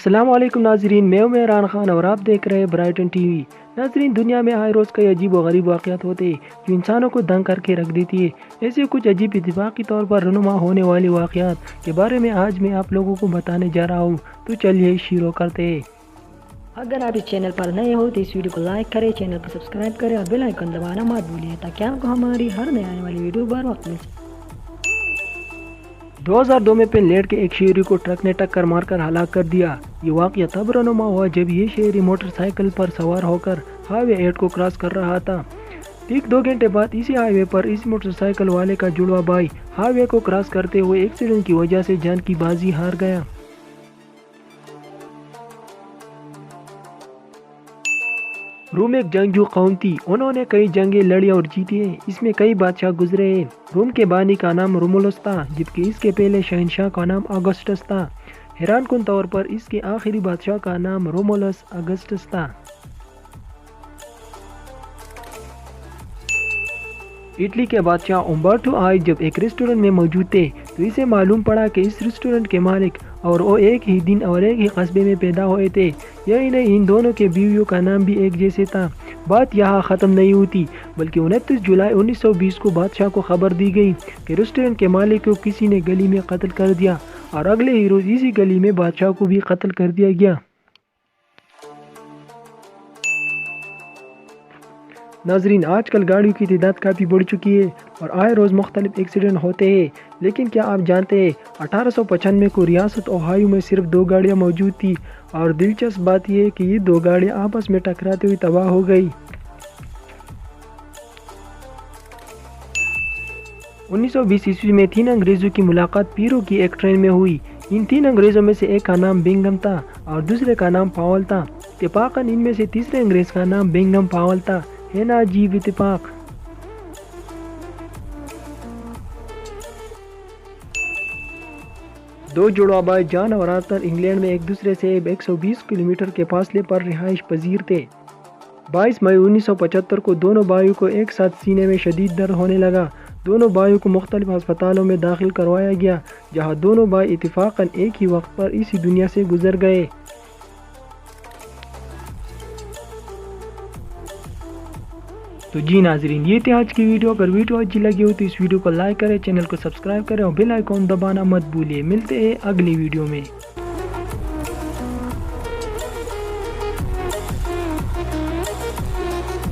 अस्सलाम वालेकुम नाजरीन, मैं हूं इमरान खान और आप देख रहे हैं ब्राइटन टीवी। नाजरीन, दुनिया में हर रोज़ कई अजीब व गरीब वाक़यात होते हैं जो इंसानों को दंग करके रख देती है। ऐसे कुछ अजीब इत्तेफाकी तौर पर रहनुमा होने वाली वाक़यात के बारे में आज मैं आप लोगों को बताने जा रहा हूं। तो चलिए शुरू करते हैं। अगर आप इस चैनल पर नए हो तो इस वीडियो को लाइक करें, चैनल को सब्सक्राइब करें और बेल आइकन दबाना मत भूलिए ताकि आपको हमारी हर नई आने वाली वीडियो बर वक्त मिल सके। 2002 में पेनलेट के एक शहरी को ट्रक ने टक्कर मारकर हलाक कर दिया। ये वाक़या तब रनुमा हुआ जब ये शहरी मोटरसाइकिल पर सवार होकर हाईवे 8 को क्रॉस कर रहा था। ठीक 2 घंटे बाद इसी हाईवे पर इस मोटरसाइकिल वाले का जुड़वा भाई हाईवे को क्रॉस करते हुए एक्सीडेंट की वजह से जान की बाजी हार गया। रोम एक जंगजू कौम थी। उन्होंने कई जंगें लड़ी और जीती हैं। इसमें कई बादशाह गुजरे हैं। रोम के बानी का नाम रोमुलस था, जबकि इसके पहले शहंशाह का नाम अगस्टस था। हैरानकुन तौर पर इसके आखिरी बादशाह का नाम रोमुलस अगस्टस था। इटली के बादशाह उम्बर्टो आई जब एक रेस्टोरेंट में मौजूद थे तो इसे मालूम पड़ा कि इस रेस्टोरेंट के मालिक और वो एक ही दिन और एक ही कस्बे में पैदा हुए थे। यही नहीं, इन दोनों के बीवियों का नाम भी एक जैसे था। बात यहाँ ख़त्म नहीं होती, बल्कि 29 जुलाई 1920 को बादशाह को खबर दी गई कि रेस्टोरेंट के मालिक को किसी ने गली में कत्ल कर दिया और अगले ही रोज़ इसी गली में बादशाह को भी कत्ल कर दिया गया। नाजरीन, आजकल गाड़ियों की तादाद काफ़ी बढ़ चुकी है और आए रोज़ मुख्तलिफ एक्सीडेंट होते हैं। लेकिन क्या आप जानते हैं 1895 को रियासत ओहायो में सिर्फ 2 गाड़ियाँ मौजूद थी और दिलचस्प बात यह है कि ये 2 गाड़ियाँ आपस में टकराते हुए तबाह हो गई। 1920 ईस्वी में 3 अंग्रेज़ों की मुलाकात पीरो की एक ट्रेन में हुई। इन 3 अंग्रेज़ों में से एक का नाम बिंगम था और दूसरे का नाम पावल था। इत्तेफाकन इनमें से तीसरे अंग्रेज़ का नाम बिंगम पावल था। है ना अजीब इत्तेफाक। दो जुड़वा भाई जॉन और आर्थर इंग्लैंड में एक दूसरे से 120 किलोमीटर के फासले पर रिहाइश पजीर थे। 22 मई 1975 को दोनों भाइयों को एक साथ सीने में शदीद दर्द होने लगा। दोनों भाइयों को मुख्तलिफ अस्पतालों में दाखिल करवाया गया, जहां दोनों भाई इत्तेफाकन एक ही वक्त पर इसी दुनिया से गुजर गए। तो जी नाजरीन, ये थी आज की वीडियो। अगर वीडियो अच्छी लगी हो तो इस वीडियो को लाइक करें, चैनल को सब्सक्राइब करें और बेल आइकॉन दबाना मत भूलिए। मिलते हैं अगली वीडियो में।